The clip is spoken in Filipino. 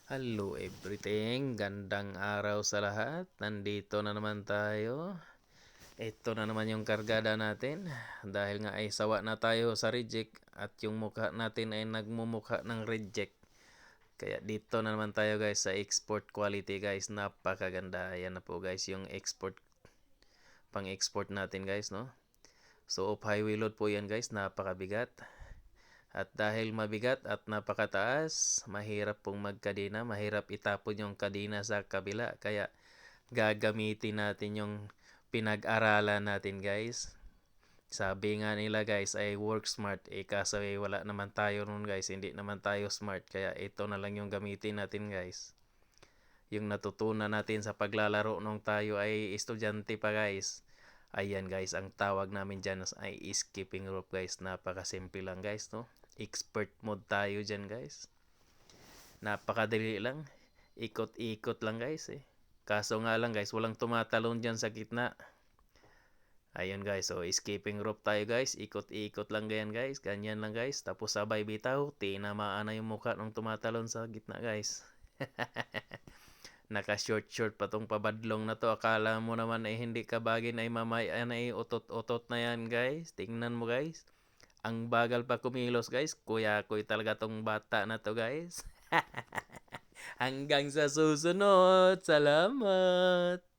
Hello everything, gandang araw sa lahat. Nandito na naman tayo. Ito na naman yung kargada natin. Dahil nga ay sawa na tayo sa reject at yung mukha natin ay nagmumukha ng reject. Kaya dito na naman tayo guys sa export quality guys. Napakaganda. Ayan na po guys yung pang-export natin guys, no? So off highway load po yan guys. Napakabigat. At dahil mabigat at napakataas, mahirap pong magkadena, mahirap itapon yung kadena sa kabila. Kaya gagamitin natin yung pinag-aralan natin guys. Sabi nga nila guys ay work smart. Kaso wala naman tayo nun guys, hindi naman tayo smart. Kaya ito na lang yung gamitin natin guys. Yung natutunan natin sa paglalaro nung tayo ay estudyante pa guys. Ayan guys, ang tawag namin dyan ay skipping rope guys. Napakasimple lang guys, no? Expert mode tayo dyan guys. Napakadali lang. Ikot-ikot lang guys eh. Kaso nga lang guys, walang tumatalon dyan sa gitna. Ayun guys, so skipping rope tayo guys. Ikot-ikot lang ganyan guys. Ganyan lang guys. Tapos sabay bitaw, tinamaan na yung mukha ng tumatalon sa gitna guys. Naka-short pa tong pabadlong na to. Akala mo naman ay hindi ka bagay ay mamaya na ay utot-utot na yan guys. Tingnan mo guys. Ang bagal pa kumilos guys. Kuya-kuy talaga tong bata na to guys. Hanggang sa susunod. Salamat!